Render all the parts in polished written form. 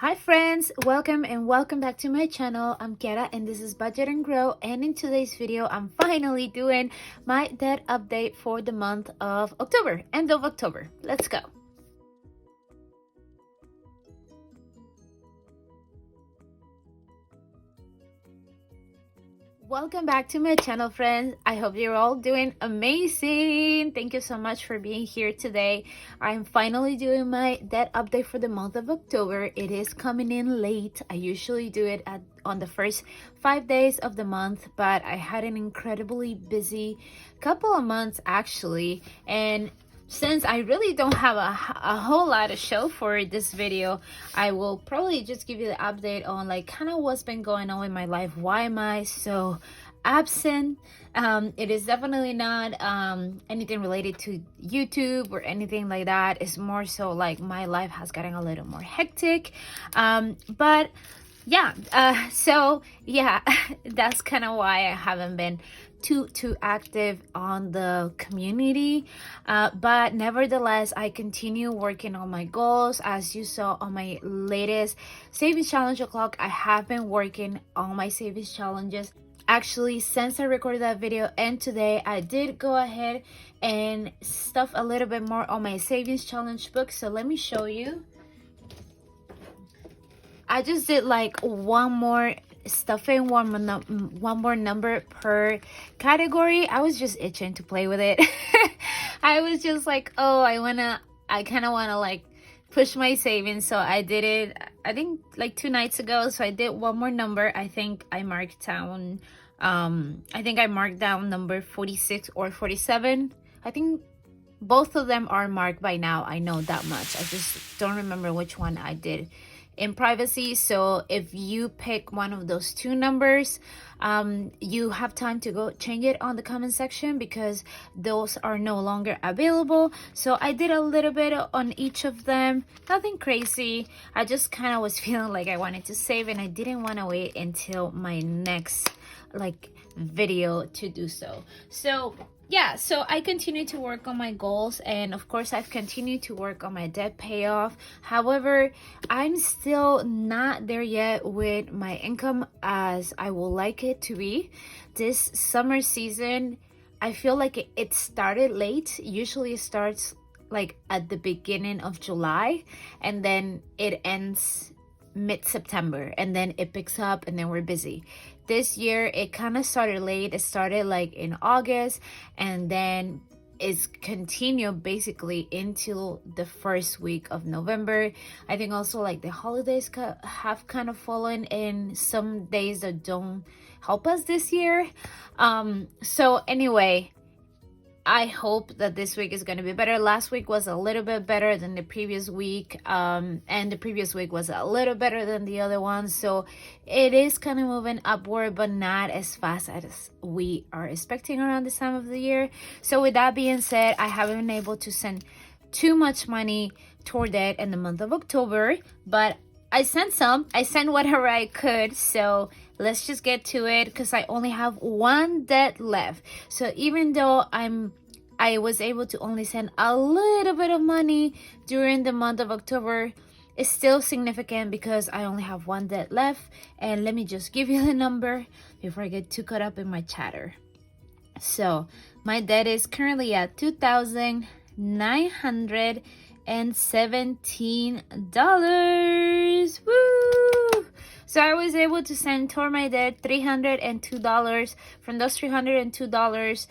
Hi friends, welcome back to my channel. I'm Kiara and this is Budget and Grow, and in today's video I'm finally doing my debt update for the month of October, end of October. Let's go. Welcome back to my channel, friends. I hope you're all doing amazing. Thank you so much for being here today. I'm finally doing my debt update for the month of October. It is coming in late. I usually do it on the first 5 days of the month, but I had an incredibly busy couple of months actually, and since I really don't have a whole lot of show for this video, I will probably just give you the update on like kind of what's been going on in my life. Why am I so absent? It is definitely not anything related to YouTube or anything like that. It's more so like my life has gotten a little more hectic. But yeah, so yeah, that's kind of why I haven't been too active on the community, but nevertheless I continue working on my goals. As you saw on my latest savings challenge o'clock, I have been working on my savings challenges. Actually, since I recorded that video and today, I did go ahead and stuff a little bit more on my savings challenge book. So let me show you. I just did like one more stuffing, one more number per category. I was just itching to play with it. I was just like, oh, I kind of want to like push my savings. So I did it, I think like 2 nights ago. So I did one more number. I think I marked down number 46 or 47. I think both of them are marked by now. I know that much. I just don't remember which one I did in privacy. So if you pick one of those 2 numbers, you have time to go change it on the comment section because those are no longer available. So I did a little bit on each of them, nothing crazy. I just kind of was feeling like I wanted to save and I didn't want to wait until my next like video to do so. So yeah, so I continue to work on my goals, and of course I've continued to work on my debt payoff. However, I'm still not there yet with my income as I would like it to be. This summer season, I feel like it started late. Usually it starts like at the beginning of July and then it ends mid-September, and then it picks up and then we're busy. This year it kind of started late. It started like in August and then it's continued basically into the first week of November. I think also like the holidays have kind of fallen in some days that don't help us this year. So anyway, I hope that this week is going to be better. Last week was a little bit better than the previous week, and the previous week was a little better than the other one. So it is kind of moving upward, but not as fast as we are expecting around this time of the year. So with that being said, I haven't been able to send too much money toward it in the month of October, but I sent some. I sent whatever I could. So let's just get to it because I only have one debt left. So even though I was able to only send a little bit of money during the month of October, it's still significant because I only have one debt left. And let me just give you the number before I get too caught up in my chatter. So my debt is currently at $2,917. Woo! So I was able to send toward my debt $302. From those $302,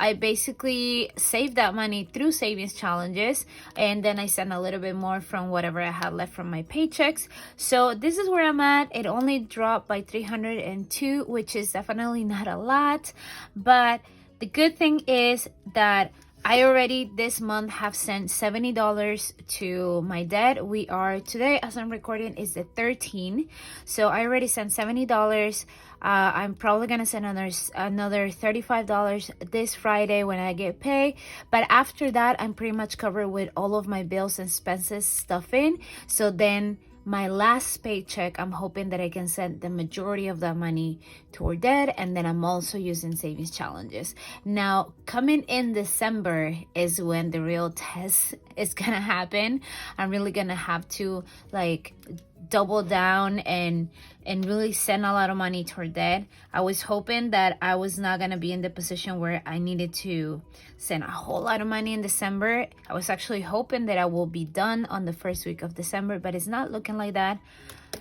I basically saved that money through savings challenges, and then I sent a little bit more from whatever I had left from my paychecks. So this is where I'm at. It only dropped by 302, which is definitely not a lot, but the good thing is that I already this month have sent $70 to my debt. We are today, as I'm recording, is the 13th. So I already sent $70. I'm probably gonna send another $35 this Friday when I get paid. But after that, I'm pretty much covered with all of my bills and expenses stuff in. So then my last paycheck, I'm hoping that I can send the majority of that money toward debt, and then I'm also using savings challenges. Now, coming in December is when the real test is gonna happen. I'm really gonna have to like double down and really send a lot of money toward that. I was hoping that I was not gonna be in the position where I needed to send a whole lot of money in December. I was actually hoping that I will be done on the first week of December, but it's not looking like that.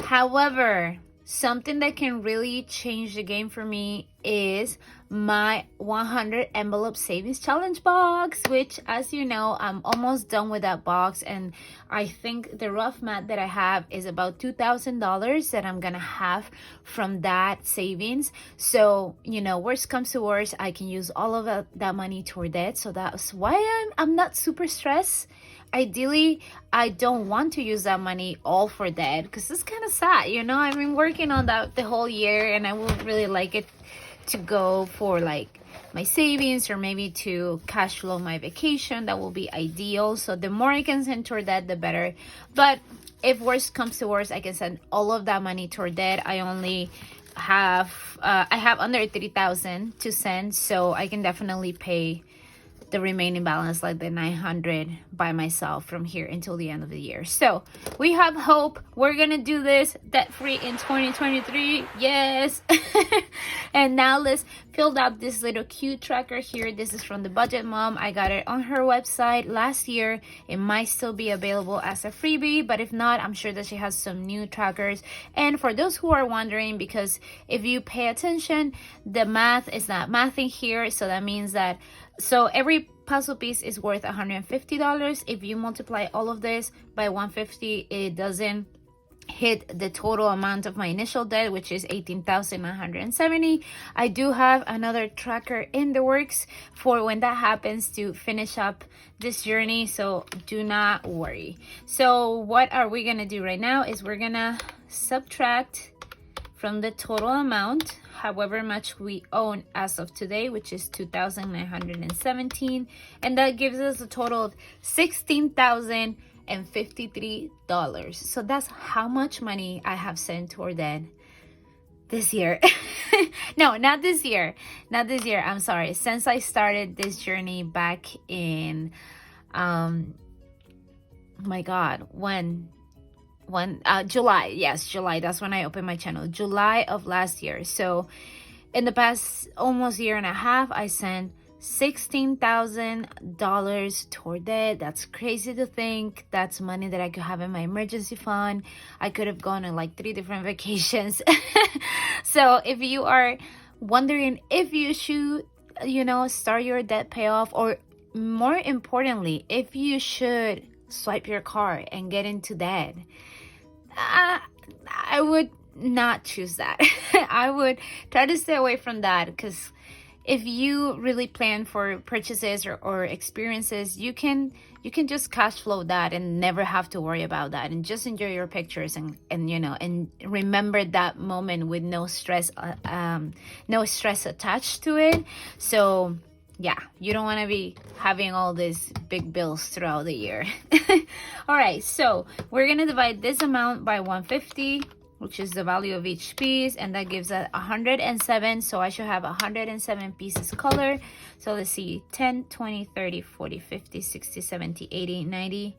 However, something that can really change the game for me is my 100 envelope savings challenge box, which, as you know, I'm almost done with that box, and I think the rough math that I have is about $2,000 that I'm gonna have from that savings. So, you know, worst comes to worst, I can use all of that money toward that. So that's why I'm not super stressed. Ideally, I don't want to use that money all for that, because it's kind of sad, you know. I've been working on that the whole year, and I would really like it to go for like my savings, or maybe to cash flow my vacation. That will be ideal. So the more I can send toward that, the better. But if worst comes to worst, I can send all of that money toward that. I only have I have under 3,000 to send, so I can definitely pay the remaining balance, like the 900, by myself from here until the end of the year. So we have hope. We're gonna do this debt free in 2023. Yes. And now let's fill up this little cute tracker here. This is from the Budget Mom. I got it on her website last year. It might still be available as a freebie, but if not, I'm sure that she has some new trackers. And for those who are wondering, because if you pay attention, the math is not mathing here. So that means that every puzzle piece is worth $150. If you multiply all of this by 150, it doesn't hit the total amount of my initial debt, which is $18,970. I do have another tracker in the works for when that happens, to finish up this journey, so do not worry. So what are we gonna do right now is we're gonna subtract from the total amount however much we own as of today, which is $2,917, and that gives us a total of $16,053. So that's how much money I have sent toward that this year. No, not this year. I'm sorry. Since I started this journey back in, my God, when July. Yes, July. That's when I opened my channel, July of last year. So in the past almost year and a half, I sent $16,000 toward that. That's crazy to think. That's money that I could have in my emergency fund. I could have gone on like 3 different vacations. So if you are wondering if you should, you know, start your debt payoff, or more importantly, if you should swipe your card and get into debt, I would not choose that. I would try to stay away from that, because if you really plan for purchases or experiences, you can just cash flow that and never have to worry about that, and just enjoy your pictures and you know, and remember that moment with no stress attached to it. So yeah, you don't want to be having all these big bills throughout the year. All right, so we're gonna divide this amount by 150, which is the value of each piece, and that gives us 107. So I should have 107 pieces color. So let's see, 10, 20, 30, 40, 50, 60, 70, 80, 90,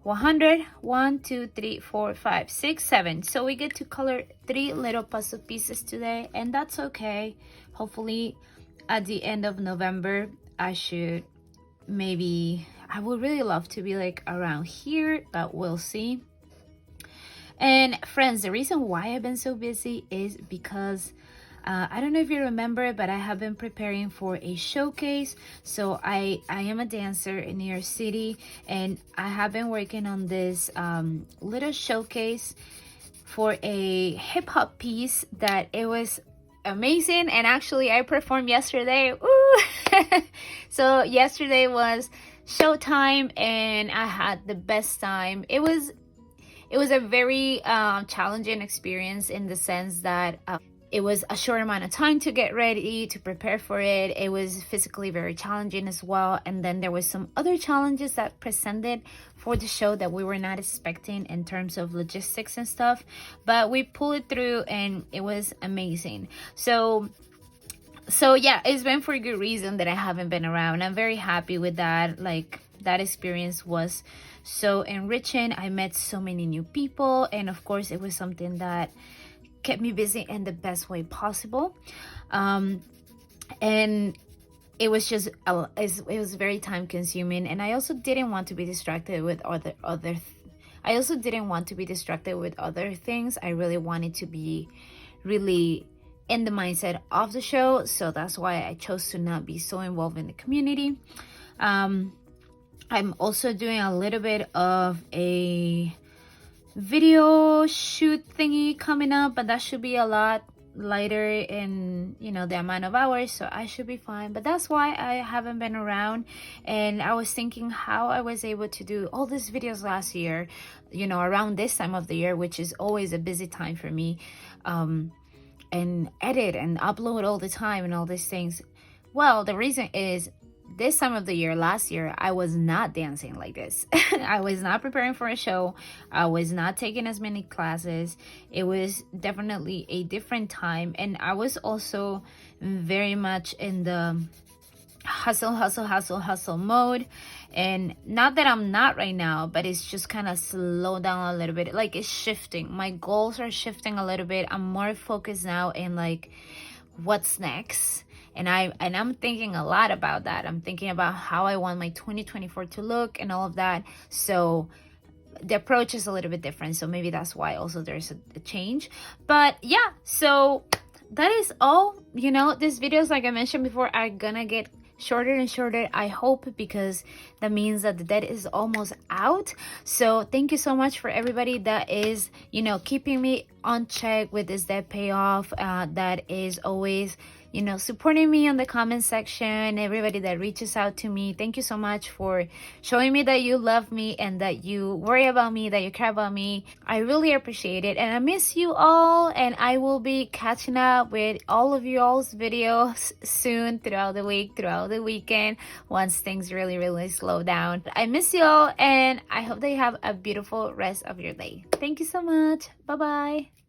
100, 1, 2, 3, 4, 5, 6, 7. So we get to color 3 little puzzle pieces today, and that's okay. Hopefully at the end of November, I would really love to be like around here, but we'll see. And friends, the reason why I've been so busy is because I don't know if you remember, but I have been preparing for a showcase. So I am a dancer in New York City, and I have been working on this little showcase for a hip hop piece that it was amazing. And actually I performed yesterday. Ooh. So yesterday was showtime, and I had the best time. It was a very challenging experience, in the sense that it was a short amount of time to get ready, to prepare for it. It was physically very challenging as well. And then there was some other challenges that presented for the show that we were not expecting in terms of logistics and stuff. But we pulled it through and it was amazing. So yeah, it's been for a good reason that I haven't been around. I'm very happy with that. Like, that experience was so enriching. I met so many new people, and of course it was something that kept me busy in the best way possible. And it was just it was very time consuming, and I also didn't want to be distracted with other things. I really wanted to be really in the mindset of the show, so that's why I chose to not be so involved in the community. I'm also doing a little bit of a video shoot thingy coming up, but that should be a lot lighter in, you know, the amount of hours, so I should be fine. But that's why I haven't been around. And I was thinking how I was able to do all these videos last year, you know, around this time of the year, which is always a busy time for me, and edit and upload all the time and all these things. Well, the reason is, this time of the year, last year, I was not dancing like this. I was not preparing for a show. I was not taking as many classes. It was definitely a different time. And I was also very much in the hustle mode. And not that I'm not right now, but it's just kind of slowed down a little bit. Like, it's shifting. My goals are shifting a little bit. I'm more focused now in like, what's next? And I'm thinking a lot about that. I'm thinking about how I want my 2024 to look and all of that. So the approach is a little bit different. So maybe that's why also there's a change. But yeah, so that is all. You know, these videos, like I mentioned before, are gonna get shorter and shorter, I hope, because that means that the debt is almost out. So thank you so much for everybody that is, you know, keeping me on check with this debt payoff, that is always, you know, supporting me on the comment section. Everybody that reaches out to me, thank you so much for showing me that you love me and that you worry about me, that you care about me. I really appreciate it, and I miss you all. And I will be catching up with all of you all's videos soon, throughout the week, throughout the weekend, once things really slow down. I miss you all, and I hope that you have a beautiful rest of your day. Thank you so much. Bye bye.